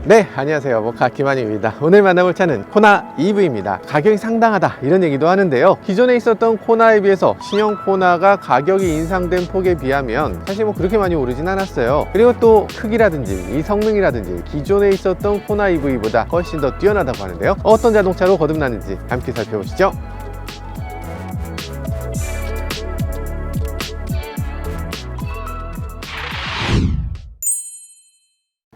네, 안녕하세요. 모카 김한입니다. 오늘 만나볼 차는 코나 EV입니다. 가격이 상당하다 이런 얘기도 하는데요. 기존에 있었던 코나에 비해서 신형 코나가 가격이 인상된 폭에 비하면 사실 뭐 그렇게 많이 오르진 않았어요. 그리고 또 크기라든지 이 성능이라든지 기존에 있었던 코나 EV보다 훨씬 더 뛰어나다고 하는데요. 어떤 자동차로 거듭나는지 함께 살펴보시죠.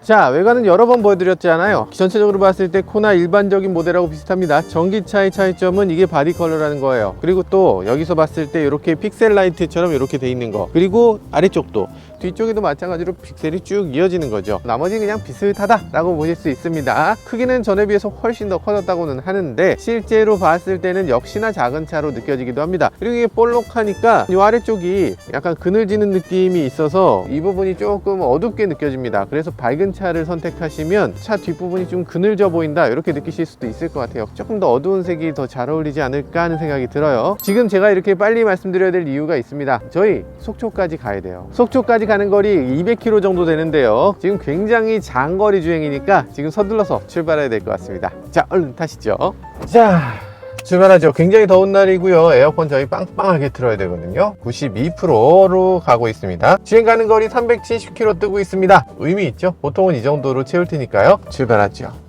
자, 외관은 여러 번 보여드렸잖아요. 전체적으로 봤을 때 코나 일반적인 모델하고 비슷합니다. 전기차의 차이점은 이게 바디 컬러라는 거예요. 그리고 또 여기서 봤을 때 이렇게 픽셀 라이트처럼 이렇게 돼 있는 거, 그리고 아래쪽도 뒤쪽에도 마찬가지로 픽셀이 쭉 이어지는 거죠. 나머지는 그냥 비슷하다 라고 보실 수 있습니다. 크기는 전에 비해서 훨씬 더 커졌다고는 하는데 실제로 봤을 때는 역시나 작은 차로 느껴지기도 합니다. 그리고 이게 볼록하니까 이 아래쪽이 약간 그늘지는 느낌이 있어서 이 부분이 조금 어둡게 느껴집니다. 그래서 밝은 차를 선택하시면 차 뒷부분이 좀 그늘져 보인다 이렇게 느끼실 수도 있을 것 같아요. 조금 더 어두운 색이 더 잘 어울리지 않을까 하는 생각이 들어요. 지금 제가 이렇게 빨리 말씀드려야 될 이유가 있습니다. 저희 속초까지 가야 돼요. 속초까지 가는 거리 200km 정도 되는데요. 지금 굉장히 장거리 주행이니까 지금 서둘러서 출발해야 될 것 같습니다. 자, 얼른 타시죠. 자, 출발하죠. 굉장히 더운 날이고요. 에어컨 저희 빵빵하게 틀어야 되거든요. 92%로 가고 있습니다. 주행 가는 거리 370km 뜨고 있습니다. 의미 있죠? 보통은 이 정도로 채울 테니까요. 출발하죠.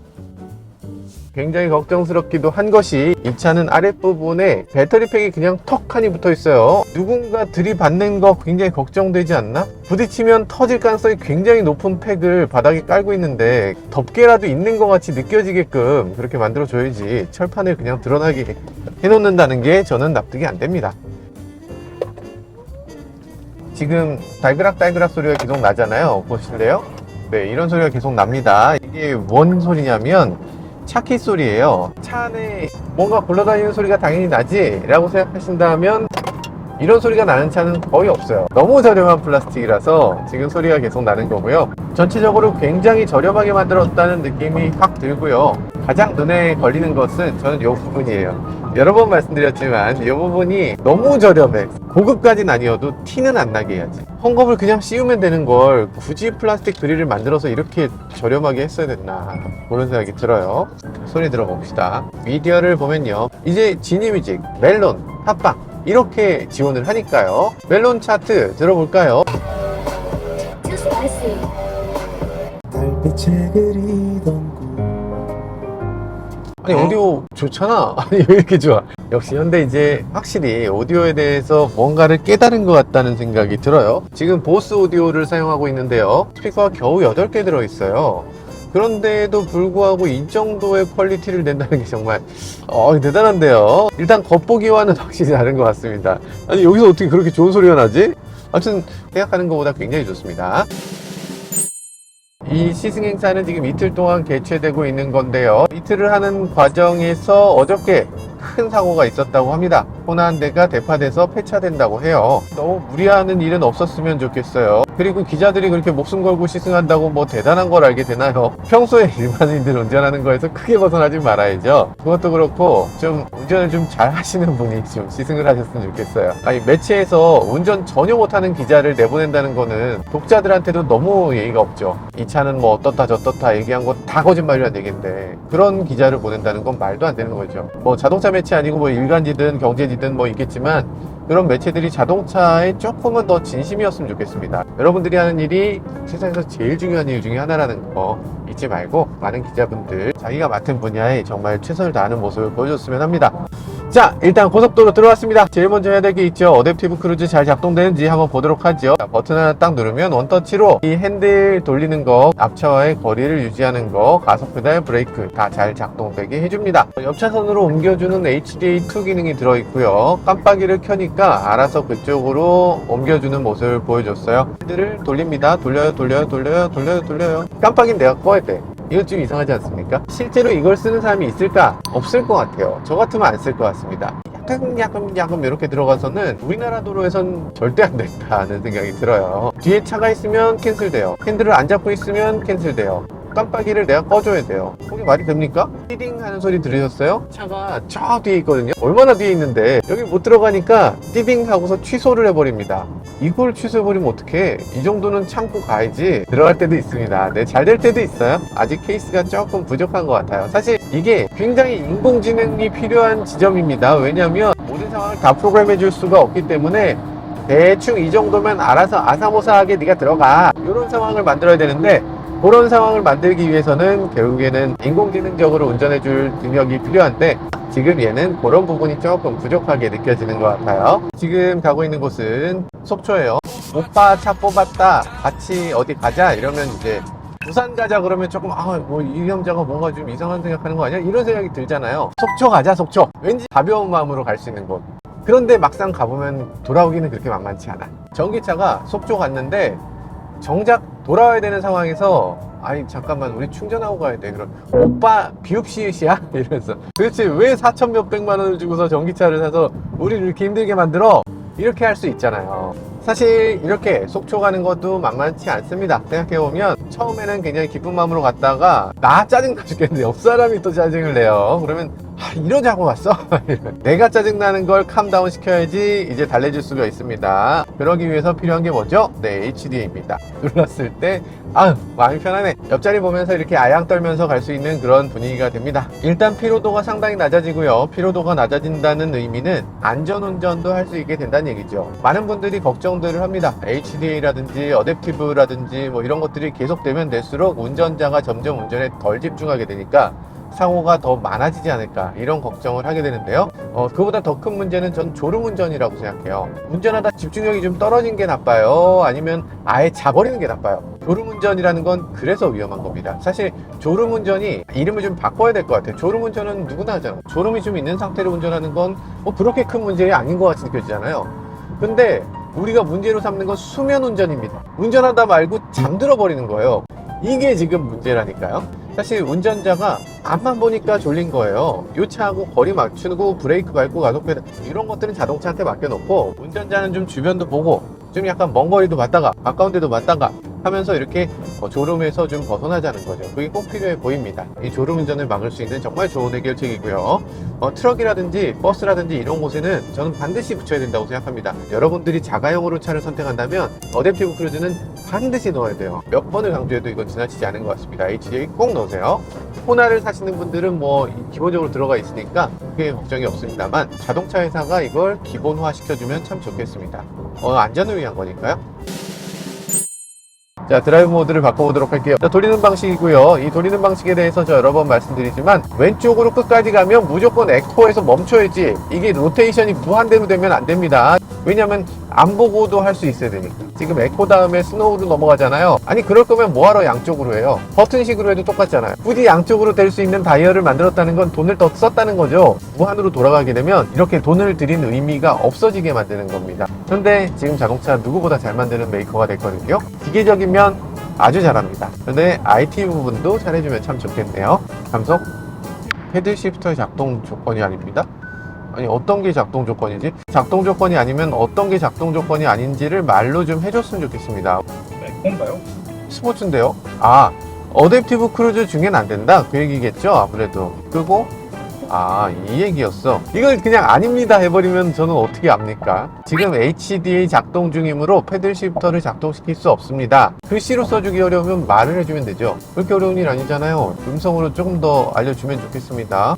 굉장히 걱정스럽기도 한 것이 이 차는 아랫부분에 배터리팩이 그냥 턱하니 붙어 있어요. 누군가 들이받는 거 굉장히 걱정되지 않나? 부딪히면 터질 가능성이 굉장히 높은 팩을 바닥에 깔고 있는데 덮개라도 있는 것 같이 느껴지게끔 그렇게 만들어 줘야지 철판을 그냥 드러나게 해놓는다는 게 저는 납득이 안 됩니다. 지금 달그락달그락 소리가 계속 나잖아요. 보실래요? 네, 이런 소리가 계속 납니다. 이게 뭔 소리냐면 차키 소리예요. 차 안에 뭔가 굴러다니는 소리가 당연히 나지 라고 생각하신다면 이런 소리가 나는 차는 거의 없어요. 너무 저렴한 플라스틱이라서 지금 소리가 계속 나는 거고요. 전체적으로 굉장히 저렴하게 만들었다는 느낌이 확 들고요. 가장 눈에 걸리는 것은 저는 이 부분이에요. 여러 번 말씀드렸지만 이 부분이 너무 저렴해. 고급까지는 아니어도 티는 안 나게 해야지. 헝겊을 그냥 씌우면 되는 걸 굳이 플라스틱 그릴을 만들어서 이렇게 저렴하게 했어야 됐나 그런 생각이 들어요. 소리 들어봅시다. 미디어를 보면요, 이제 지니뮤직, 멜론, 팟빵 이렇게 지원을 하니까요. 멜론 차트 들어볼까요? 달빛에 그리던 곳. 아니 오디오 좋잖아. 아니 왜 이렇게 좋아? 역시 현대 이제 확실히 오디오에 대해서 뭔가를 깨달은 것 같다는 생각이 들어요. 지금 보스 오디오를 사용하고 있는데요. 스피커가 겨우 8개 들어있어요. 그런데도 불구하고 이 정도의 퀄리티를 낸다는 게 정말 대단한데요. 일단 겉보기와는 확실히 다른 것 같습니다. 아니 여기서 어떻게 그렇게 좋은 소리가 나지? 아무튼 생각하는 것보다 굉장히 좋습니다. 이 시승 행사는 지금 이틀 동안 개최되고 있는 건데요. 이틀을 하는 과정에서 어저께 큰 사고가 있었다고 합니다. 코나 한 대가 대파돼서 폐차된다고 해요. 너무 무리하는 일은 없었으면 좋겠어요. 그리고 기자들이 그렇게 목숨 걸고 시승한다고 뭐 대단한 걸 알게 되나요? 평소에 일반인들 운전하는 거에서 크게 벗어나지 말아야죠. 그것도 그렇고 좀 운전을 좀 잘 하시는 분이 좀 시승을 하셨으면 좋겠어요. 아니 매체에서 운전 전혀 못하는 기자를 내보낸다는 거는 독자들한테도 너무 예의가 없죠. 이 차는 뭐 어떻다 저떻다 얘기한 거 다 거짓말이란 얘기인데 그런 기자를 보낸다는 건 말도 안 되는 거죠. 뭐 자동차 매체 아니고 뭐 일간지든 경제지든 뭐 있겠지만 그런 매체들이 자동차에 조금은 더 진심이었으면 좋겠습니다. 여러분들이 하는 일이 세상에서 제일 중요한 일 중에 하나라는 거 잊지 말고 많은 기자분들 자기가 맡은 분야에 정말 최선을 다하는 모습을 보여줬으면 합니다. 자, 일단 고속도로 들어왔습니다. 제일 먼저 해야 될 게 있죠. 어댑티브 크루즈 잘 작동되는지 한번 보도록 하죠. 자, 버튼 하나 딱 누르면 원터치로 이 핸들 돌리는 거, 앞차와의 거리를 유지하는 거, 가속 페달, 브레이크 다 잘 작동되게 해줍니다. 옆차선으로 옮겨주는 HDA2 기능이 들어있고요. 깜빡이를 켜니까 알아서 그쪽으로 옮겨주는 모습을 보여줬어요. 핸들을 돌립니다. 돌려요. 깜빡이는 내가 꺼야 돼. 이거 좀 이상하지 않습니까? 실제로 이걸 쓰는 사람이 있을까? 없을 것 같아요. 저 같으면 안 쓸 것 같습니다. 약간 이렇게 들어가서는 우리나라 도로에선 절대 안 된다는 생각이 들어요. 뒤에 차가 있으면 캔슬돼요. 핸들을 안 잡고 있으면 캔슬돼요. 깜빡이를 내가 꺼줘야 돼요. 그게 말이 됩니까? 띠딩 하는 소리 들으셨어요? 차가 저 뒤에 있거든요. 얼마나 뒤에 있는데 여기 못 들어가니까 띠딩 하고서 취소를 해버립니다. 이걸 취소해버리면 어떡해? 이 정도는 참고 가야지. 들어갈 때도 있습니다. 네, 잘 될 때도 있어요. 아직 케이스가 조금 부족한 것 같아요. 사실 이게 굉장히 인공지능이 필요한 지점입니다. 왜냐하면 모든 상황을 다 프로그램해 줄 수가 없기 때문에 대충 이 정도면 알아서 아사모사하게 네가 들어가, 이런 상황을 만들어야 되는데, 그런 상황을 만들기 위해서는 결국에는 인공지능적으로 운전해 줄 능력이 필요한데, 지금 얘는 그런 부분이 조금 부족하게 느껴지는 것 같아요. 지금 가고 있는 곳은 속초예요. 오빠 차 뽑았다, 같이 어디 가자 이러면 이제 부산 가자 그러면 조금 뭐 이 남자가 뭔가 좀 이상한 생각하는 거 아니야? 이런 생각이 들잖아요. 속초 가자, 속초. 왠지 가벼운 마음으로 갈 수 있는 곳. 그런데 막상 가보면 돌아오기는 그렇게 만만치 않아. 전기차가 속초 갔는데 정작 돌아와야 되는 상황에서 아니 잠깐만 우리 충전하고 가야 돼. 그럼 오빠 비읍시읒이야? 이러면서 도대체 왜 4천 몇백만 원을 주고서 전기차를 사서 우리를 이렇게 힘들게 만들어? 이렇게 할 수 있잖아요. 사실 이렇게 속초 가는 것도 만만치 않습니다. 생각해보면 처음에는 굉장히 기쁜 마음으로 갔다가 나 짜증나 죽겠는데 옆 사람이 또 짜증을 내요. 그러면 이러자고 왔어? 내가 짜증나는 걸 캄다운 시켜야지 이제 달래줄 수가 있습니다. 그러기 위해서 필요한 게 뭐죠? 네, HDA입니다. 눌렀을 때 마음이 편하네. 옆자리 보면서 이렇게 아양 떨면서 갈 수 있는 그런 분위기가 됩니다. 일단 피로도가 상당히 낮아지고요. 피로도가 낮아진다는 의미는 안전운전도 할 수 있게 된다는 얘기죠. 많은 분들이 걱정들을 합니다. HDA라든지 어댑티브라든지 뭐 이런 것들이 계속되면 될수록 운전자가 점점 운전에 덜 집중하게 되니까 사고가 더 많아지지 않을까, 이런 걱정을 하게 되는데요. 그보다 더 큰 문제는 전 졸음운전이라고 생각해요. 운전하다 집중력이 좀 떨어진 게 나빠요? 아니면 아예 자버리는 게 나빠요? 졸음운전이라는 건 그래서 위험한 겁니다. 사실 졸음운전이 이름을 좀 바꿔야 될 것 같아요. 졸음운전은 누구나 하잖아요. 졸음이 좀 있는 상태로 운전하는 건 뭐 그렇게 큰 문제가 아닌 것 같이 느껴지잖아요. 근데 우리가 문제로 삼는 건 수면운전입니다. 운전하다 말고 잠들어 버리는 거예요. 이게 지금 문제라니까요. 사실 운전자가 앞만 보니까 졸린 거예요. 요 차하고 거리 맞추고 브레이크 밟고 가속 페달 이런 것들은 자동차한테 맡겨놓고, 운전자는 좀 주변도 보고 좀 약간 먼 거리도 봤다가 가까운 데도 봤다가 하면서 이렇게 졸음에서 좀 벗어나자는 거죠. 그게 꼭 필요해 보입니다. 이 졸음운전을 막을 수 있는 정말 좋은 해결책이고요. 트럭이라든지 버스라든지 이런 곳에는 저는 반드시 붙여야 된다고 생각합니다. 여러분들이 자가용으로 차를 선택한다면 어댑티브 크루즈는 반드시 넣어야 돼요. 몇 번을 강조해도 이건 지나치지 않은 것 같습니다. HDA 꼭 넣으세요. 호나를 사시는 분들은 뭐 기본적으로 들어가 있으니까 그게 걱정이 없습니다만, 자동차 회사가 이걸 기본화 시켜주면 참 좋겠습니다. 안전을 위한 거니까요. 자, 드라이브 모드를 바꿔보도록 할게요. 자, 돌리는 방식이고요. 이 돌리는 방식에 대해서 저 여러 번 말씀드리지만, 왼쪽으로 끝까지 가면 무조건 에코에서 멈춰야지, 이게 로테이션이 무한대로 되면 안 됩니다. 왜냐면 안 보고도 할 수 있어야 되니까. 지금 에코 다음에 스노우로 넘어가잖아요. 아니 그럴 거면 뭐하러 양쪽으로 해요? 버튼식으로 해도 똑같잖아요. 굳이 양쪽으로 될 수 있는 다이얼을 만들었다는 건 돈을 더 썼다는 거죠. 무한으로 돌아가게 되면 이렇게 돈을 들인 의미가 없어지게 만드는 겁니다. 그런데 지금 자동차 누구보다 잘 만드는 메이커가 됐거든요. 기계적이면 아주 잘합니다. 그런데 IT 부분도 잘해주면 참 좋겠네요. 감속, 패들 시프터의 작동 조건이 아닙니다. 아니 어떤 게 작동 조건이지? 작동 조건이 아니면 어떤 게 작동 조건이 아닌지를 말로 좀 해줬으면 좋겠습니다. 에코인가요? 스포츠인데요? 어댑티브 크루즈 중엔 안 된다? 그 얘기겠죠? 아무래도. 끄고 이 얘기였어. 이걸 그냥 아닙니다 해버리면 저는 어떻게 압니까? 지금 HDA 작동 중이므로 패들 시프터를 작동시킬 수 없습니다. 글씨로 써주기 어려우면 말을 해주면 되죠. 그렇게 어려운 일 아니잖아요. 음성으로 조금 더 알려주면 좋겠습니다.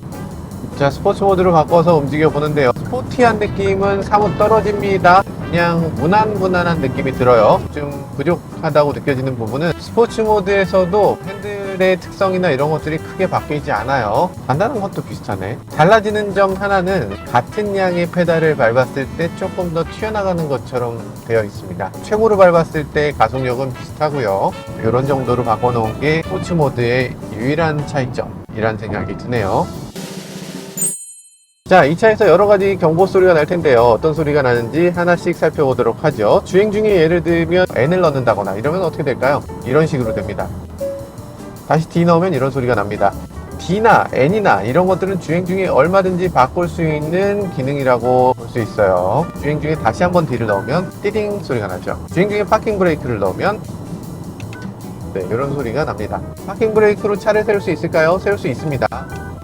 자, 스포츠 모드로 바꿔서 움직여 보는데요. 스포티한 느낌은 사뭇 떨어집니다. 그냥 무난무난한 느낌이 들어요. 좀 부족하다고 느껴지는 부분은 스포츠 모드에서도 핸들의 특성이나 이런 것들이 크게 바뀌지 않아요. 간단한 것도 비슷하네. 달라지는 점 하나는 같은 양의 페달을 밟았을 때 조금 더 튀어나가는 것처럼 되어 있습니다. 최고로 밟았을 때 가속력은 비슷하고요. 이런 정도로 바꿔놓은 게 스포츠 모드의 유일한 차이점이란 생각이 드네요. 자, 이 차에서 여러가지 경보 소리가 날 텐데요. 어떤 소리가 나는지 하나씩 살펴보도록 하죠. 주행 중에 예를 들면 N을 넣는다거나 이러면 어떻게 될까요? 이런 식으로 됩니다. 다시 D 넣으면 이런 소리가 납니다. D나 N이나 이런 것들은 주행 중에 얼마든지 바꿀 수 있는 기능이라고 볼 수 있어요. 주행 중에 다시 한번 D를 넣으면 띠딩 소리가 나죠. 주행 중에 파킹 브레이크를 넣으면 네, 이런 소리가 납니다. 파킹 브레이크로 차를 세울 수 있을까요? 세울 수 있습니다.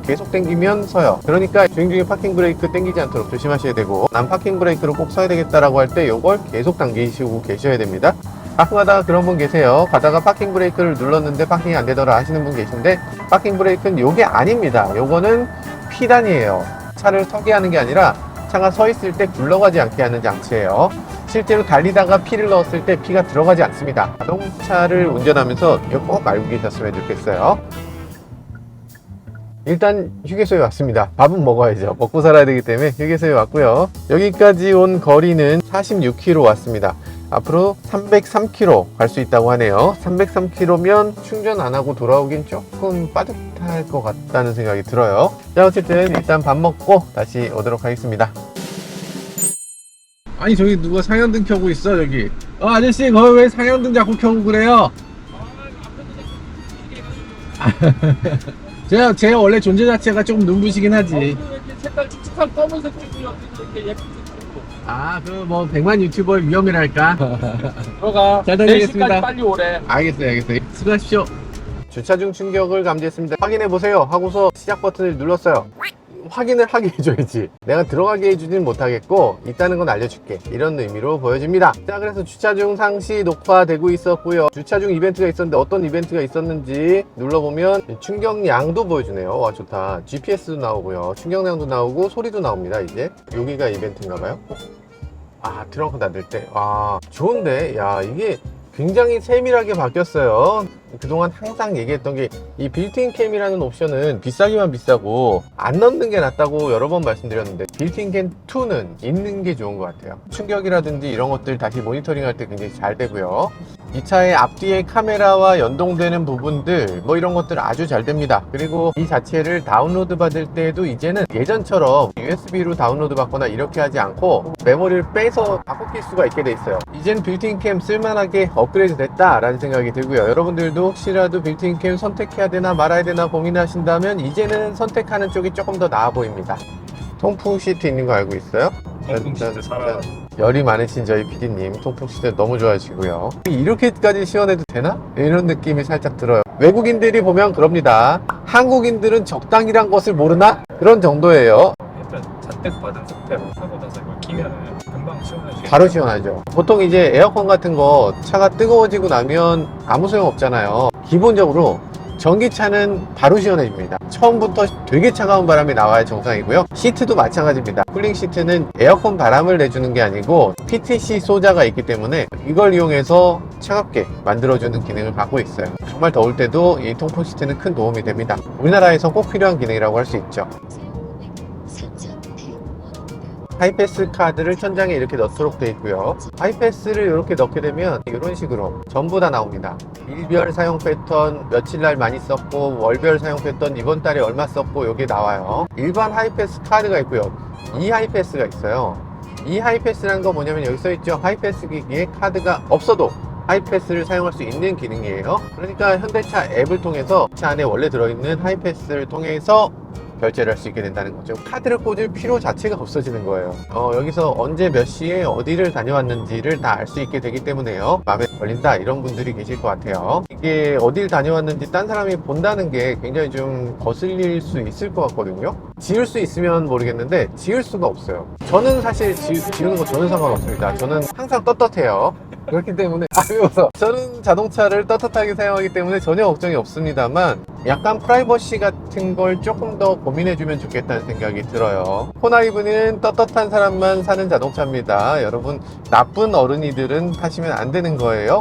계속 당기면 서요. 그러니까 주행 중에 파킹 브레이크 당기지 않도록 조심하셔야 되고, 난 파킹 브레이크로 꼭 서야 되겠다라고 할 때 이걸 계속 당기시고 계셔야 됩니다. 가끔가다 그런 분 계세요. 가다가 파킹 브레이크를 눌렀는데 파킹이 안 되더라 하시는 분 계신데, 파킹 브레이크는 요게 아닙니다. 요거는 P단이에요. 차를 서게 하는 게 아니라 차가 서 있을 때 굴러가지 않게 하는 장치예요. 실제로 달리다가 P를 넣었을 때 P가 들어가지 않습니다. 자동차를 운전하면서 이거 꼭 알고 계셨으면 좋겠어요. 일단 휴게소에 왔습니다. 밥은 먹어야죠. 먹고 살아야 되기 때문에 휴게소에 왔고요. 여기까지 온 거리는 46km 왔습니다. 앞으로 303km 갈 수 있다고 하네요. 303km면 충전 안 하고 돌아오긴 조금 빠듯할 것 같다는 생각이 들어요. 자, 어쨌든 일단 밥 먹고 다시 오도록 하겠습니다. 아니, 저기 누가 상향등 켜고 있어, 저기. 아저씨, 거기 왜 상향등 자꾸 켜고 그래요? 제 원래 존재 자체가 조금 눈부시긴 하지. 이렇게 색깔 축축한 검은색 쪽으로 이렇게 예쁜 색으로. 아, 그 뭐 100만 유튜버의 위험이랄까? 들어가. 잘 다니겠습니다. 4시까지 빨리 오래. 알겠어요. 수고하십시오. 주차 중 충격을 감지했습니다. 확인해 보세요 하고서 시작 버튼을 눌렀어요. 확인을 하게 해줘야지. 내가 들어가게 해주진 못하겠고 있다는 건 알려줄게, 이런 의미로 보여집니다. 자, 그래서 주차 중 상시 녹화되고 있었고요. 주차 중 이벤트가 있었는데 어떤 이벤트가 있었는지 눌러보면 충격량도 보여주네요. 와, 좋다. GPS도 나오고요, 충격량도 나오고 소리도 나옵니다. 이제 여기가 이벤트인가봐요. 아, 트렁크 닫을 때. 아, 좋은데. 야, 이게 굉장히 세밀하게 바뀌었어요. 그동안 항상 얘기했던 게 이 빌트인 캠이라는 옵션은 비싸기만 비싸고 안 넣는 게 낫다고 여러 번 말씀드렸는데, 빌트인 캠 2는 있는 게 좋은 것 같아요. 충격이라든지 이런 것들 다시 모니터링 할 때 굉장히 잘 되고요. 이 차의 앞뒤에 카메라와 연동되는 부분들 뭐 이런 것들 아주 잘 됩니다. 그리고 이 자체를 다운로드 받을 때도 이제는 예전처럼 USB로 다운로드 받거나 이렇게 하지 않고 메모리를 빼서 바꿔 낄 수가 있게 돼 있어요. 이젠 빌트인 캠 쓸만하게 업그레이드 됐다 라는 생각이 들고요. 여러분들도 혹시라도 빌트인 캠 선택해야 되나 말아야 되나 고민하신다면 이제는 선택하는 쪽이 조금 더 나아 보입니다. 통풍 시트 있는 거 알고 있어요? 통풍 시트 살아. 열이 많으신 저희 PD님 통풍 시트 너무 좋아하시고요. 이렇게까지 시원해도 되나? 이런 느낌이 살짝 들어요. 외국인들이 보면 그럽니다. 한국인들은 적당이란 것을 모르나? 그런 정도예요. 일단 잔뜩 받은 상태로 하고 나서 이걸 끼면은 금방 시원해지게. 바로 시원하죠. 보통 이제 에어컨 같은 거 차가 뜨거워지고 나면 아무 소용 없잖아요. 기본적으로 전기차는 바로 시원해집니다. 처음부터 되게 차가운 바람이 나와야 정상이고요. 시트도 마찬가지입니다. 쿨링 시트는 에어컨 바람을 내주는 게 아니고 PTC 소자가 있기 때문에 이걸 이용해서 차갑게 만들어주는 기능을 갖고 있어요. 정말 더울 때도 이 통풍 시트는 큰 도움이 됩니다. 우리나라에서 꼭 필요한 기능이라고 할 수 있죠. 하이패스 카드를 천장에 이렇게 넣도록 되어 있고요. 하이패스를 이렇게 넣게 되면 이런 식으로 전부 다 나옵니다. 일별 사용 패턴, 며칠 날 많이 썼고, 월별 사용 패턴, 이번 달에 얼마 썼고, 이게 나와요. 일반 하이패스 카드가 있고요. 이 하이패스가 있어요. 이 하이패스라는 건 뭐냐면 여기 써있죠. 하이패스 기기에 카드가 없어도 하이패스를 사용할 수 있는 기능이에요. 그러니까 현대차 앱을 통해서 차 안에 원래 들어있는 하이패스를 통해서 결제를 할 수 있게 된다는 거죠. 카드를 꽂을 필요 자체가 없어지는 거예요. 여기서 언제 몇 시에 어디를 다녀왔는지를 다 알 수 있게 되기 때문에요. 마음에 걸린다 이런 분들이 계실 것 같아요. 이게 어딜 다녀왔는지 딴 사람이 본다는 게 굉장히 좀 거슬릴 수 있을 것 같거든요. 지울 수 있으면 모르겠는데 지울 수가 없어요. 저는 사실 지우는 거 전혀 상관없습니다. 저는 항상 떳떳해요. 그렇기 때문에 웃어. 저는 자동차를 떳떳하게 사용하기 때문에 전혀 걱정이 없습니다만 약간 프라이버시 같은 걸 조금 더 고민해주면 좋겠다는 생각이 들어요. 호나이브는 떳떳한 사람만 사는 자동차입니다. 여러분, 나쁜 어른이들은 타시면 안 되는 거예요.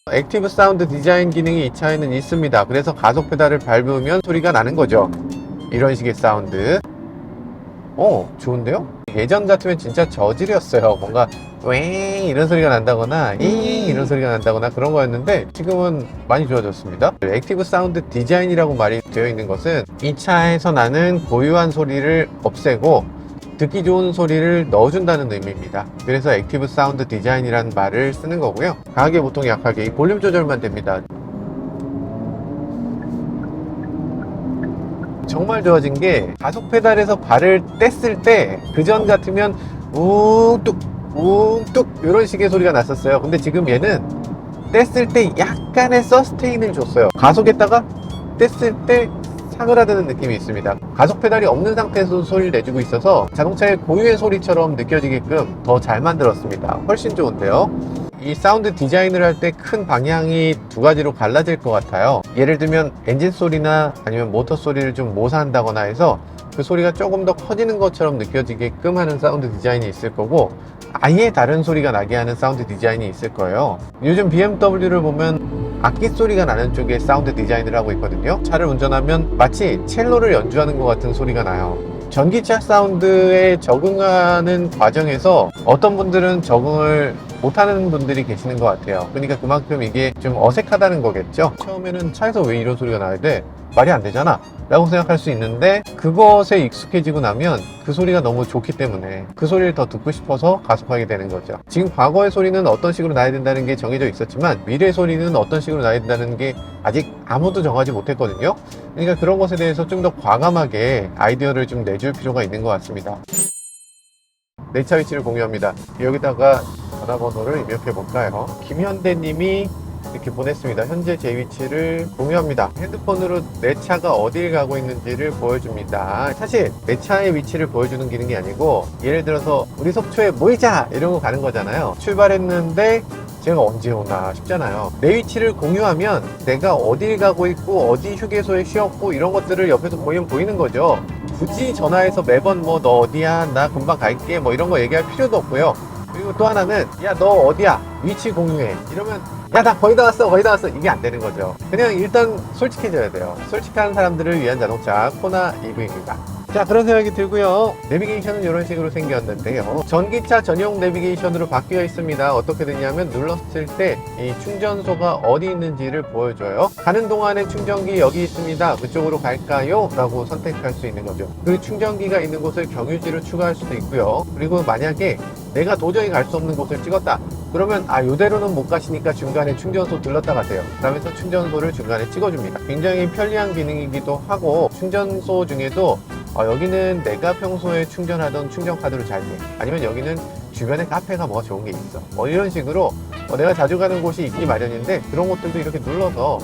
액티브 사운드 디자인 기능이 이 차에는 있습니다. 그래서 가속 페달을 밟으면 소리가 나는 거죠. 이런 식의 사운드. 좋은데요? 예전 같으면 진짜 저질이었어요. 뭔가 웽 이런 소리가 난다거나 잉 이런 소리가 난다거나 그런 거였는데 지금은 많이 좋아졌습니다. 액티브 사운드 디자인이라고 말이 되어 있는 것은 이 차에서 나는 고유한 소리를 없애고 듣기 좋은 소리를 넣어준다는 의미입니다. 그래서 액티브 사운드 디자인이라는 말을 쓰는 거고요. 강하게 보통 약하게 이 볼륨 조절만 됩니다. 정말 좋아진 게 가속 페달에서 발을 뗐을 때 그전 같으면 웅뚝 웅뚝 이런 식의 소리가 났었어요. 근데 지금 얘는 뗐을 때 약간의 서스테인을 줬어요. 가속했다가 뗐을 때 사그라드는 느낌이 있습니다. 가속 페달이 없는 상태에서 소리를 내주고 있어서 자동차의 고유의 소리처럼 느껴지게끔 더 잘 만들었습니다. 훨씬 좋은데요. 이 사운드 디자인을 할 때 큰 방향이 두 가지로 갈라질 것 같아요. 예를 들면 엔진 소리나 아니면 모터 소리를 좀 모사한다거나 해서 그 소리가 조금 더 커지는 것처럼 느껴지게끔 하는 사운드 디자인이 있을 거고, 아예 다른 소리가 나게 하는 사운드 디자인이 있을 거예요. 요즘 BMW를 보면 악기 소리가 나는 쪽에 사운드 디자인을 하고 있거든요. 차를 운전하면 마치 첼로를 연주하는 것 같은 소리가 나요. 전기차 사운드에 적응하는 과정에서 어떤 분들은 적응을 못하는 분들이 계시는 것 같아요. 그러니까 그만큼 이게 좀 어색하다는 거겠죠. 처음에는 차에서 왜 이런 소리가 나야 돼? 말이 안 되잖아 라고 생각할 수 있는데, 그것에 익숙해지고 나면 그 소리가 너무 좋기 때문에 그 소리를 더 듣고 싶어서 가속하게 되는 거죠. 지금 과거의 소리는 어떤 식으로 나야 된다는 게 정해져 있었지만, 미래 소리는 어떤 식으로 나야 된다는 게 아직 아무도 정하지 못했거든요. 그러니까 그런 것에 대해서 좀 더 과감하게 아이디어를 좀 내줄 필요가 있는 것 같습니다. 내 차 위치를 공유합니다. 여기다가 전화번호를 입력해 볼까요? 김현대 님이 이렇게 보냈습니다. 현재 제 위치를 공유합니다. 핸드폰으로 내 차가 어딜 가고 있는지를 보여줍니다. 사실 내 차의 위치를 보여주는 기능이 아니고, 예를 들어서 우리 속초에 모이자 이러고 가는 거잖아요. 출발했는데 제가 언제 오나 싶잖아요. 내 위치를 공유하면 내가 어딜 가고 있고 어디 휴게소에 쉬었고 이런 것들을 옆에서 보이는 거죠. 굳이 전화해서 매번 뭐 너 어디야, 나 금방 갈게 뭐 이런 거 얘기할 필요도 없고요. 그리고 또 하나는 야 너 어디야, 위치 공유해 이러면 야 나 거의 다 왔어 이게 안 되는 거죠. 그냥 일단 솔직해져야 돼요. 솔직한 사람들을 위한 자동차 코나 EV입니다. 자, 그런 생각이 들고요. 내비게이션은 이런 식으로 생겼는데요. 전기차 전용 내비게이션으로 바뀌어 있습니다. 어떻게 되냐면 눌렀을 때 이 충전소가 어디 있는지를 보여줘요. 가는 동안에 충전기 여기 있습니다. 그쪽으로 갈까요? 라고 선택할 수 있는 거죠. 그 충전기가 있는 곳을 경유지로 추가할 수도 있고요. 그리고 만약에 내가 도저히 갈 수 없는 곳을 찍었다 그러면 요대로는 못 가시니까 중간에 충전소 들렀다 가세요 그러면서 충전소를 중간에 찍어줍니다. 굉장히 편리한 기능이기도 하고, 충전소 중에도 여기는 내가 평소에 충전하던 충전 카드로 잘 돼, 아니면 여기는 주변에 카페가 뭐가 좋은 게 있어, 뭐 이런 식으로 내가 자주 가는 곳이 있기 마련인데, 그런 것들도 이렇게 눌러서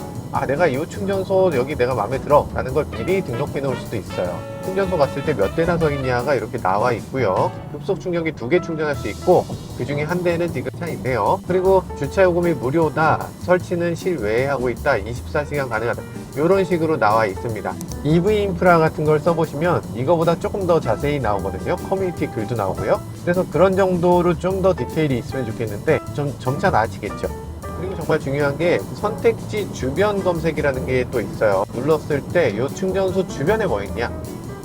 내가 이 충전소 여기 내가 마음에 들어 라는 걸 미리 등록해 놓을 수도 있어요. 충전소 갔을 때 몇 대나 서 있냐가 이렇게 나와 있고요. 급속 충전기 2개 충전할 수 있고, 그 중에 한 대는 지금 차 있네요. 그리고 주차 요금이 무료다, 설치는 실외에 하고 있다, 24시간 가능하다, 이런 식으로 나와 있습니다. EV 인프라 같은 걸 써보시면 이거보다 조금 더 자세히 나오거든요. 커뮤니티 글도 나오고요. 그래서 그런 정도로 좀 더 디테일이 있으면 좋겠는데 좀 점차 나아지겠죠. 그리고 정말 중요한 게 선택지 주변 검색이라는 게 또 있어요. 눌렀을 때 이 충전소 주변에 뭐 있냐,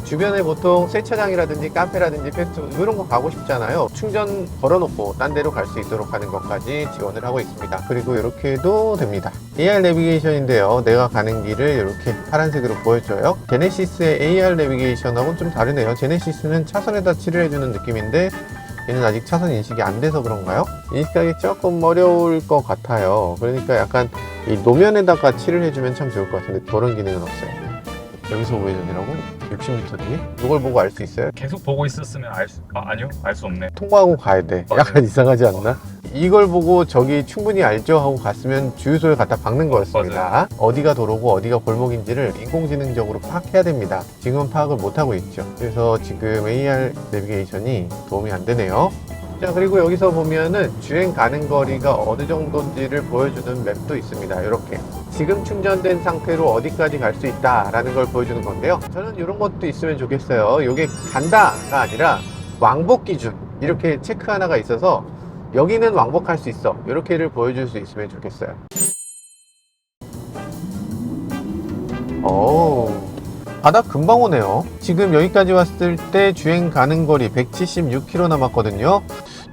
주변에 보통 세차장이라든지 카페라든지 패스트푸드 이런 거 가고 싶잖아요. 충전 걸어놓고 딴 데로 갈 수 있도록 하는 것까지 지원을 하고 있습니다. 그리고 이렇게 해도 됩니다. AR 내비게이션인데요. 내가 가는 길을 이렇게 파란색으로 보여줘요. 제네시스의 AR 내비게이션하고는 좀 다르네요. 제네시스는 차선에다 칠을 해주는 느낌인데 얘는 아직 차선 인식이 안 돼서 그런가요? 인식하기 조금 어려울 것 같아요. 그러니까 약간 이 노면에다가 칠을 해주면 참 좋을 것 같은데 그런 기능은 없어요. 여기서 우회전이라고? 60m 뒤에? 이걸 보고 알 수 있어요? 계속 보고 있었으면 아니요? 알 수 없네. 통과하고 가야 돼. 약간 이상하지 않나? 이걸 보고 저기 충분히 알죠 하고 갔으면 주유소에 갖다 박는 거였습니다. 맞아요. 어디가 도로고 어디가 골목인지를 인공지능적으로 파악해야 됩니다. 지금은 파악을 못하고 있죠. 그래서 지금 AR 내비게이션이 도움이 안 되네요. 자, 그리고 여기서 보면은 주행 가는 거리가 어느 정도인지를 보여주는 맵도 있습니다. 이렇게 지금 충전된 상태로 어디까지 갈 수 있다 라는 걸 보여주는 건데요. 저는 이런 것도 있으면 좋겠어요. 이게 간다가 아니라 왕복 기준 이렇게 체크 하나가 있어서 여기는 왕복할 수 있어, 이렇게를 보여줄 수 있으면 좋겠어요. 바다 금방 오네요. 지금 여기까지 왔을 때 주행 가는 거리 176km 남았거든요.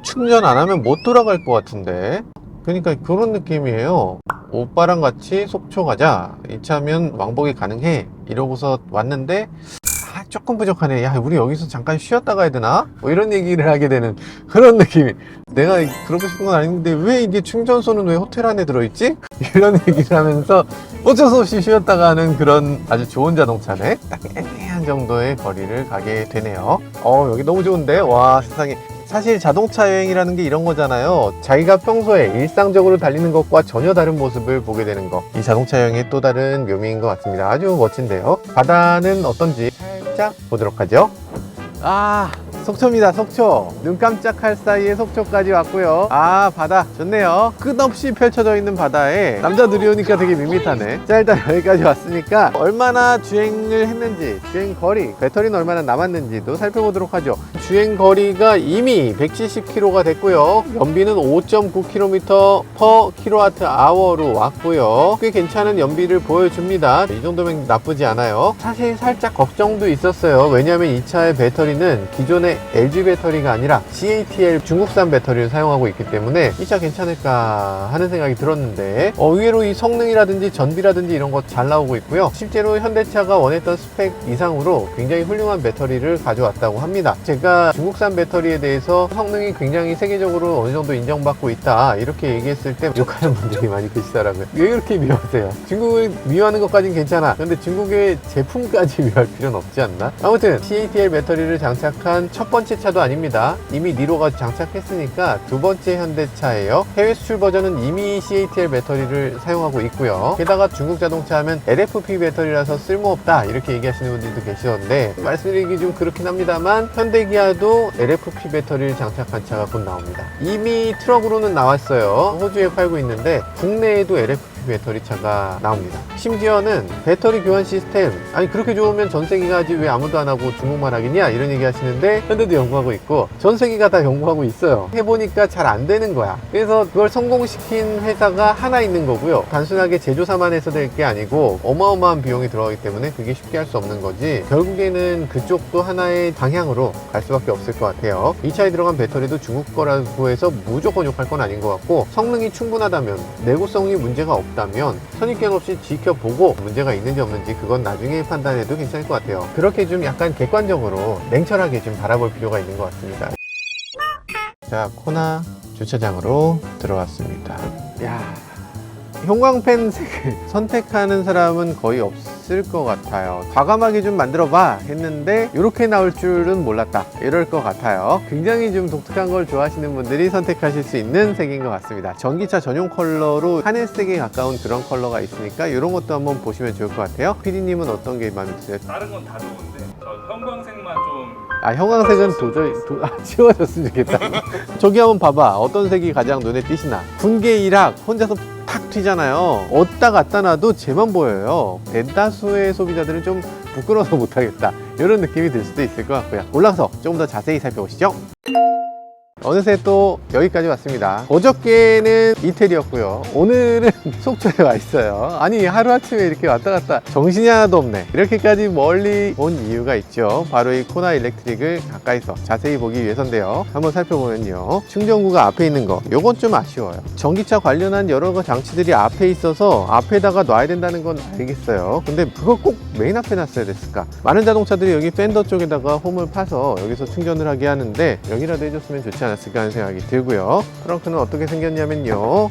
충전 안 하면 못 돌아갈 것 같은데, 그러니까 그런 느낌이에요. 오빠랑 같이 속초 가자, 이 차면 왕복이 가능해 이러고서 왔는데 조금 부족하네, 야 우리 여기서 잠깐 쉬었다 가야 되나, 뭐 이런 얘기를 하게 되는 그런 느낌이, 내가 그러고 싶은 건 아닌데 왜 이게 충전소는 왜 호텔 안에 들어있지? 이런 얘기를 하면서 어쩔 수 없이 쉬었다 가는 그런 아주 좋은 자동차네. 딱 애매한 정도의 거리를 가게 되네요. 여기 너무 좋은데, 와 세상에, 사실 자동차 여행이라는 게 이런 거잖아요. 자기가 평소에 일상적으로 달리는 것과 전혀 다른 모습을 보게 되는 거. 이 자동차 여행의 또 다른 묘미인 것 같습니다. 아주 멋진데요. 바다는 어떤지 살짝 보도록 하죠. 아, 속초입니다. 속초. 눈 깜짝할 사이에 속초까지 왔고요. 아, 바다 좋네요. 끝없이 펼쳐져 있는 바다에 남자들이 오니까 되게 밋밋하네. 자, 일단 여기까지 왔으니까 얼마나 주행을 했는지, 주행 거리, 배터리는 얼마나 남았는지도 살펴보도록 하죠. 주행 거리가 이미 170km가 됐고요. 연비는 5.9km per kWh로 왔고요. 꽤 괜찮은 연비를 보여줍니다. 이 정도면 나쁘지 않아요. 사실 살짝 걱정도 있었어요. 왜냐하면 이 차의 배터리는 기존의 LG 배터리가 아니라 CATL 중국산 배터리를 사용하고 있기 때문에 이 차 괜찮을까 하는 생각이 들었는데 의외로 이 성능이라든지 전비라든지 이런 거 잘 나오고 있고요. 실제로 현대차가 원했던 스펙 이상으로 굉장히 훌륭한 배터리를 가져왔다고 합니다. 제가 중국산 배터리에 대해서 성능이 굉장히 세계적으로 어느 정도 인정받고 있다 이렇게 얘기했을 때 욕하는 분들이 많이 계시더라고요. 왜 이렇게 미워하세요? 중국을 미워하는 것까진 괜찮아. 근데 중국의 제품까지 미워할 필요는 없지 않나? 아무튼 CATL 배터리를 장착한 첫 번째 차도 아닙니다. 이미 니로가 장착했으니까 두 번째 현대차예요. 해외 수출 버전은 이미 CATL 배터리를 사용하고 있고요. 게다가 중국 자동차 하면 LFP 배터리라서 쓸모없다 이렇게 얘기하시는 분들도 계시던데 말씀드리기 좀 그렇긴 합니다만 현대기아도 LFP 배터리를 장착한 차가 곧 나옵니다. 이미 트럭으로는 나왔어요. 호주에 팔고 있는데 국내에도 LFP 배터리 차가 나옵니다. 심지어는 배터리 교환 시스템 아니 그렇게 좋으면 전세기가 하지 왜 아무도 안 하고 중국만 하겠냐 이런 얘기 하시는데 현대도 연구하고 있고 전세기가 다 연구하고 있어요. 해보니까 잘 안 되는 거야. 그래서 그걸 성공시킨 회사가 하나 있는 거고요. 단순하게 제조사만 해서 될 게 아니고 어마어마한 비용이 들어가기 때문에 그게 쉽게 할 수 없는 거지 결국에는 그쪽도 하나의 방향으로 갈 수밖에 없을 것 같아요. 이 차에 들어간 배터리도 중국 거라고 해서 무조건 욕할 건 아닌 것 같고 성능이 충분하다면 내구성이 문제가 없다면 선입견 없이 지켜보고 문제가 있는지 없는지 그건 나중에 판단해도 괜찮을 것 같아요. 그렇게 좀 약간 객관적으로 냉철하게 좀 바라볼 필요가 있는 것 같습니다. 자, 코나 주차장으로 들어왔습니다. 야, 형광펜 색을 선택하는 사람은 거의 없을 것 같아요. 과감하게 좀 만들어봐 했는데 이렇게 나올 줄은 몰랐다 이럴 것 같아요. 굉장히 좀 독특한 걸 좋아하시는 분들이 선택하실 수 있는 색인 것 같습니다. 전기차 전용 컬러로 하늘색에 가까운 그런 컬러가 있으니까 이런 것도 한번 보시면 좋을 것 같아요. PD님은 어떤 게 마음에 드세요? 다른 건 다 좋은데 저 형광색만 좀 아, 형광색은 도저히 지워졌으면 좋겠다. 저기 한번 봐봐. 어떤 색이 가장 눈에 띄시나? 군계 일학 혼자서 탁 튀잖아요. 어디다 갖다 놔도 쟤만 보여요. 대다수의 소비자들은 좀 부끄러워서 못하겠다 이런 느낌이 들 수도 있을 것 같고요. 올라가서 조금 더 자세히 살펴보시죠. 어느새 또 여기까지 왔습니다. 어저께는 이태리였고요. 오늘은 속초에 와 있어요. 아니 하루아침에 이렇게 왔다 갔다 정신이 하나도 없네. 이렇게까지 멀리 온 이유가 있죠. 바로 이 코나 일렉트릭을 가까이서 자세히 보기 위해서인데요. 한번 살펴보면요. 충전구가 앞에 있는 거 요건 좀 아쉬워요. 전기차 관련한 여러 장치들이 앞에 있어서 앞에다가 놔야 된다는 건 알겠어요. 근데 그걸 꼭 메인 앞에 놨어야 됐을까? 많은 자동차들이 여기 팬더 쪽에다가 홈을 파서 여기서 충전을 하게 하는데 여기라도 해줬으면 좋지 않았을까 하는 생각이 들고요. 트렁크는 어떻게 생겼냐면요.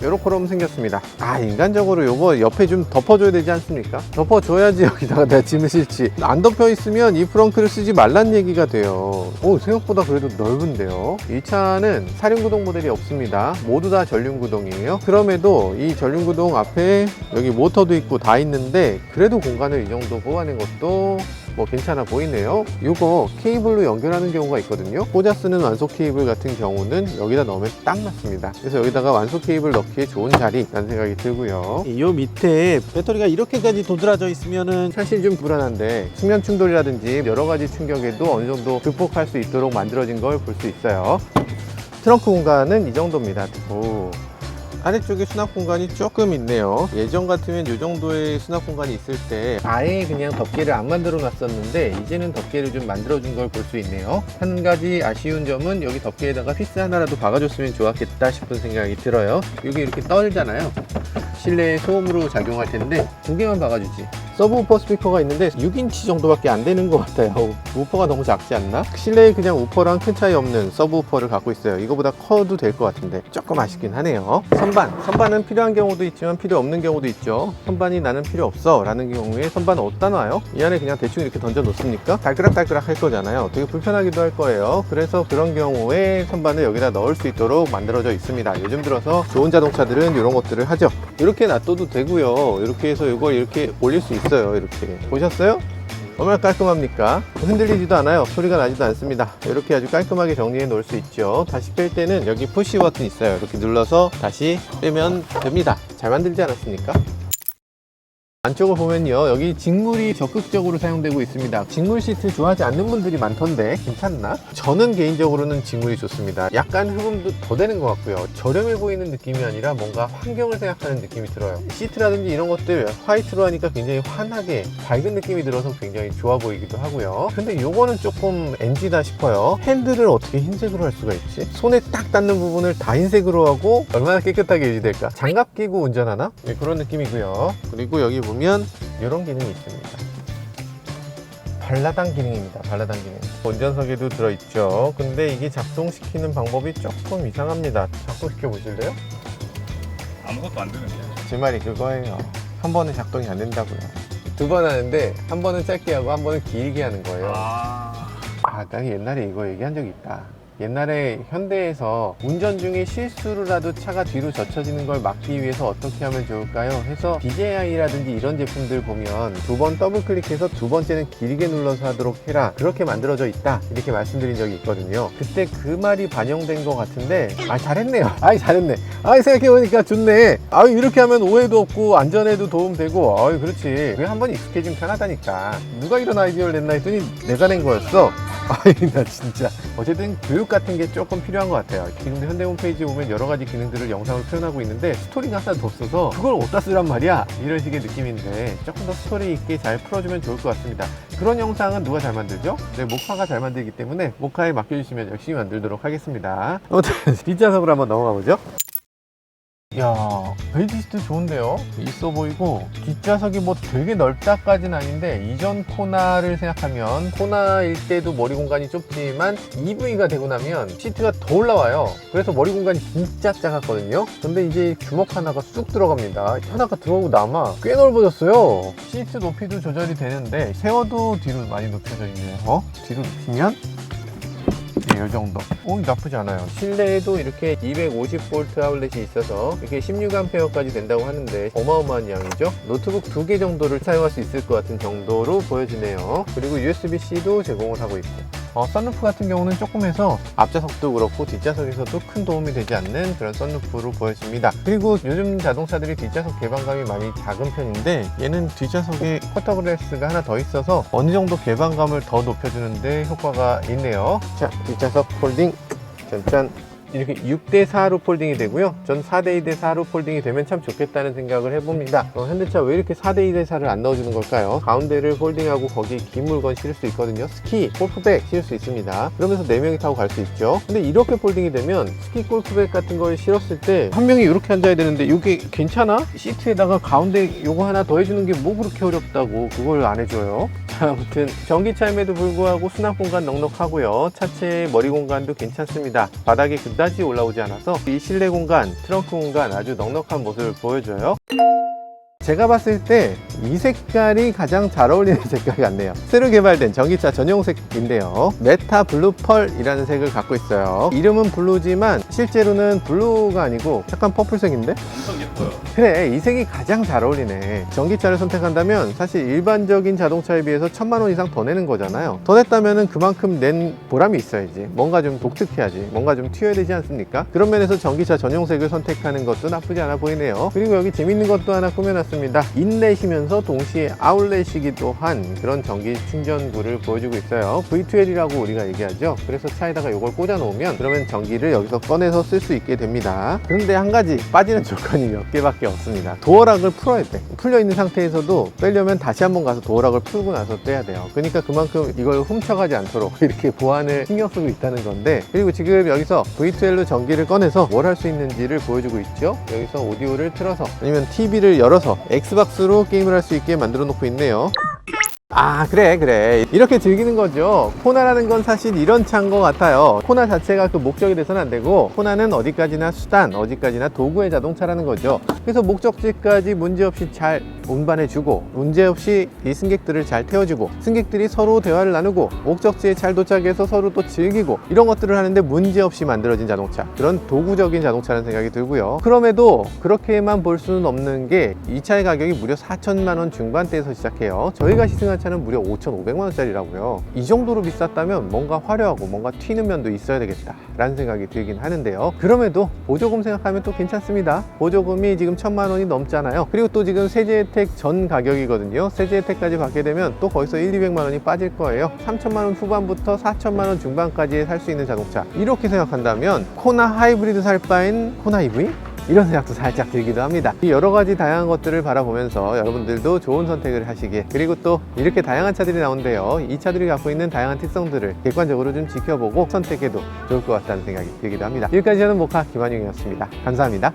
요렇게 생겼습니다. 아, 인간적으로 요거 옆에 좀 덮어줘야 되지 않습니까? 덮어줘야지 여기다가 내가 짐을 실지. 안 덮여 있으면 이 프렁크를 쓰지 말란 얘기가 돼요. 오, 생각보다 그래도 넓은데요. 이 차는 사륜구동 모델이 없습니다. 모두 다 전륜구동이에요. 그럼에도 이 전륜구동 앞에 여기 모터도 있고 다 있는데 그래도 공간을 이 정도 뽑아낸 것도 뭐 괜찮아 보이네요. 이거 케이블로 연결하는 경우가 있거든요. 꽂아 쓰는 완소 케이블 같은 경우는 여기다 넣으면 딱 맞습니다. 그래서 여기다가 완소 케이블 넣기에 좋은 자리라는 생각이 들고요. 이 밑에 배터리가 이렇게까지 도드라져 있으면은 사실 좀 불안한데 측면 충돌이라든지 여러 가지 충격에도 어느 정도 극복할 수 있도록 만들어진 걸 볼 수 있어요. 트렁크 공간은 이 정도입니다. 오. 아래쪽에 수납 공간이 조금 있네요. 예전 같으면 이 정도의 수납 공간이 있을 때 아예 그냥 덮개를 안 만들어 놨었는데 이제는 덮개를 좀 만들어 준 걸 볼 수 있네요. 한 가지 아쉬운 점은 여기 덮개에다가 피스 하나라도 박아줬으면 좋았겠다 싶은 생각이 들어요. 여기 이렇게 떨잖아요. 실내에 소음으로 작용할 텐데 두 개만 박아주지. 서브우퍼 스피커가 있는데 6인치 정도밖에 안 되는 것 같아요. 우퍼가 너무 작지 않나? 실내에 그냥 우퍼랑 큰 차이 없는 서브우퍼를 갖고 있어요. 이거보다 커도 될 것 같은데 조금 아쉽긴 하네요. 선반은 필요한 경우도 있지만 필요 없는 경우도 있죠. 선반이 나는 필요 없어 라는 경우에 선반은 어디다 놔요? 이 안에 그냥 대충 이렇게 던져 놓습니까? 달그락달그락 할 거잖아요. 되게 불편하기도 할 거예요. 그래서 그런 경우에 선반을 여기다 넣을 수 있도록 만들어져 있습니다. 요즘 들어서 좋은 자동차들은 이런 것들을 하죠. 이렇게 놔둬도 되고요. 이렇게 해서 이걸 이렇게 올릴 수 있어요. 이렇게 보셨어요? 얼마나 깔끔합니까? 흔들리지도 않아요. 소리가 나지도 않습니다. 이렇게 아주 깔끔하게 정리해 놓을 수 있죠. 다시 뺄 때는 여기 푸시 버튼 있어요. 이렇게 눌러서 다시 빼면 됩니다. 잘 만들지 않았습니까? 안쪽을 보면요, 여기 직물이 적극적으로 사용되고 있습니다. 직물 시트 좋아하지 않는 분들이 많던데 괜찮나? 저는 개인적으로는 직물이 좋습니다. 약간 흡음도 더 되는 것 같고요. 저렴해 보이는 느낌이 아니라 뭔가 환경을 생각하는 느낌이 들어요. 시트라든지 이런 것들 화이트로 하니까 굉장히 환하게 밝은 느낌이 들어서 굉장히 좋아 보이기도 하고요. 근데 요거는 조금 NG다 싶어요. 핸들을 어떻게 흰색으로 할 수가 있지? 손에 딱 닿는 부분을 다 흰색으로 하고 얼마나 깨끗하게 유지될까? 장갑 끼고 운전하나? 네, 그런 느낌이고요. 그리고 여기 보면 이런 기능이 있습니다. 발라당 기능입니다. 발라당 기능. 운전석에도 들어있죠. 근데 이게 작동시키는 방법이 조금 이상합니다. 작동시켜 보실래요? 아무것도 안 되는데. 제 말이 그거예요. 한 번에 작동이 안 된다고요. 두 번 하는데 한 번은 짧게 하고 한 번은 길게 하는 거예요. 나 옛날에 이거 얘기한 적이 있다. 옛날에 현대에서 운전 중에 실수로라도 차가 뒤로 젖혀지는 걸 막기 위해서 어떻게 하면 좋을까요? 해서 DJI라든지 이런 제품들 보면 두 번 더블 클릭해서 두 번째는 길게 눌러서 하도록 해라, 그렇게 만들어져 있다, 이렇게 말씀드린 적이 있거든요. 그때 그 말이 반영된 것 같은데 잘했네요. 잘했네. 생각해보니까 좋네. 이렇게 하면 오해도 없고 안전에도 도움되고 그렇지. 그게 한번 익숙해지면 편하다니까. 누가 이런 아이디어를 냈나 했더니 내가 낸 거였어. 나 진짜. 어쨌든 교육 같은 게 조금 필요한 것 같아요. 지금도 현대 홈페이지에 보면 여러 가지 기능들을 영상으로 표현하고 있는데 스토리가 하나도 없어서 그걸 어디다 쓰란 말이야? 이런 식의 느낌인데 조금 더 스토리 있게 잘 풀어주면 좋을 것 같습니다. 그런 영상은 누가 잘 만들죠? 네, 모카가 잘 만들기 때문에 모카에 맡겨주시면 열심히 만들도록 하겠습니다. 아무튼 뒷좌석으로 한번 넘어가 보죠. 이야, 베이지 시트 좋은데요? 있어 보이고 뒷좌석이 뭐 되게 넓다까지는 아닌데 이전 코나를 생각하면 코나일 때도 머리 공간이 좁지만 EV가 되고 나면 시트가 더 올라와요. 그래서 머리 공간이 진짜 작았거든요. 근데 이제 주먹 하나가 쑥 들어갑니다. 하나가 들어오고 남아 꽤 넓어졌어요. 시트 높이도 조절이 되는데 세워도 뒤로 많이 높여져 있네요. 뒤로 눕히면 이 정도. 나쁘지 않아요. 실내에도 이렇게 250V 아울렛이 있어서 이렇게 16A까지 된다고 하는데 어마어마한 양이죠. 노트북 2개 정도를 사용할 수 있을 것 같은 정도로 보여지네요. 그리고 USB-C도 제공을 하고 있고, 썬루프 같은 경우는 조금 해서 앞좌석도 그렇고 뒷좌석에서도 큰 도움이 되지 않는 그런 썬루프로 보여집니다. 그리고 요즘 자동차들이 뒷좌석 개방감이 많이 작은 편인데 얘는 뒷좌석에 쿼터글래스가 하나 더 있어서 어느 정도 개방감을 더 높여주는데 효과가 있네요. 자, 뒷좌석 폴딩 짠짠. 이렇게 6대4로 폴딩이 되고요. 전 4대2대4로 폴딩이 되면 참 좋겠다는 생각을 해봅니다. 현대차 왜 이렇게 4대2대4를 안 넣어주는 걸까요? 가운데를 폴딩하고 거기 긴 물건 실을 수 있거든요. 스키, 골프백 실을 수 있습니다. 그러면서 4명이 타고 갈 수 있죠. 근데 이렇게 폴딩이 되면 스키, 골프백 같은 걸 실었을 때 한 명이 이렇게 앉아야 되는데 이게 괜찮아? 시트에다가 가운데 요거 하나 더 해주는 게 뭐 그렇게 어렵다고 그걸 안 해줘요? 자, 아무튼 전기차임에도 불구하고 수납 공간 넉넉하고요. 차체의 머리 공간도 괜찮습니다. 바닥에 그다지 올라오지 않아서 이 실내 공간, 트렁크 공간 아주 넉넉한 모습을 보여줘요. 제가 봤을 때 이 색깔이 가장 잘 어울리는 색깔 같네요. 새로 개발된 전기차 전용색인데요. 메타 블루 펄이라는 색을 갖고 있어요. 이름은 블루지만 실제로는 블루가 아니고 약간 퍼플색인데? 엄청 예뻐요. 그래, 이 색이 가장 잘 어울리네. 전기차를 선택한다면 사실 일반적인 자동차에 비해서 1000만 원 이상 더 내는 거잖아요. 더 냈다면 그만큼 낸 보람이 있어야지. 뭔가 좀 독특해야지. 뭔가 좀 튀어야 되지 않습니까? 그런 면에서 전기차 전용색을 선택하는 것도 나쁘지 않아 보이네요. 그리고 여기 재밌는 것도 하나 꾸며놨습니다. 인렛이면서 동시에 아울렛이기도 한 그런 전기 충전구를 보여주고 있어요. V2L이라고 우리가 얘기하죠. 그래서 차에다가 이걸 꽂아 놓으면 그러면 전기를 여기서 꺼내서 쓸 수 있게 됩니다. 그런데 한 가지 빠지는 조건이 몇 개밖에 없습니다. 도어락을 풀어야 돼. 풀려 있는 상태에서도 빼려면 다시 한번 가서 도어락을 풀고 나서 떼야 돼요. 그러니까 그만큼 이걸 훔쳐가지 않도록 이렇게 보안을 신경 쓰고 있다는 건데, 그리고 지금 여기서 V2L로 전기를 꺼내서 뭘 할 수 있는지를 보여주고 있죠. 여기서 오디오를 틀어서 아니면 TV를 열어서 있고요. 엑스박스로 게임을 할 수 있게 만들어 놓고 있네요. 아, 그래 이렇게 즐기는 거죠. 코나라는 건 사실 이런 차인 것 같아요. 코나 자체가 그 목적이 돼서는 안 되고, 코나는 어디까지나 수단, 어디까지나 도구의 자동차라는 거죠. 그래서 목적지까지 문제없이 잘 운반해주고, 문제없이 이 승객들을 잘 태워주고, 승객들이 서로 대화를 나누고, 목적지에 잘 도착해서 서로 또 즐기고, 이런 것들을 하는데 문제없이 만들어진 자동차, 그런 도구적인 자동차라는 생각이 들고요. 그럼에도 그렇게만 볼 수는 없는 게, 이 차의 가격이 무려 4천만 원 중반대에서 시작해요. 저희가 시승한 차는 무려 5,500만 원짜리라고요. 이 정도로 비쌌다면 뭔가 화려하고 뭔가 튀는 면도 있어야 되겠다 라는 생각이 들긴 하는데요. 그럼에도 보조금 생각하면 또 괜찮습니다. 보조금이 지금 1,000만 원이 넘잖아요. 그리고 또 지금 세제 혜택 전 가격이거든요. 세제 혜택까지 받게 되면 또 거기서 200만 원이 빠질 거예요. 3천만 원 후반부터 4천만 원 중반까지 살 수 있는 자동차, 이렇게 생각한다면 코나 하이브리드 살 바엔 코나 EV? 이런 생각도 살짝 들기도 합니다. 이 여러 가지 다양한 것들을 바라보면서 여러분들도 좋은 선택을 하시길, 그리고 또 이렇게 다양한 차들이 나오는데요, 이 차들이 갖고 있는 다양한 특성들을 객관적으로 좀 지켜보고 선택해도 좋을 것 같다는 생각이 들기도 합니다. 지금까지 저는 모카 김한용이었습니다. 감사합니다.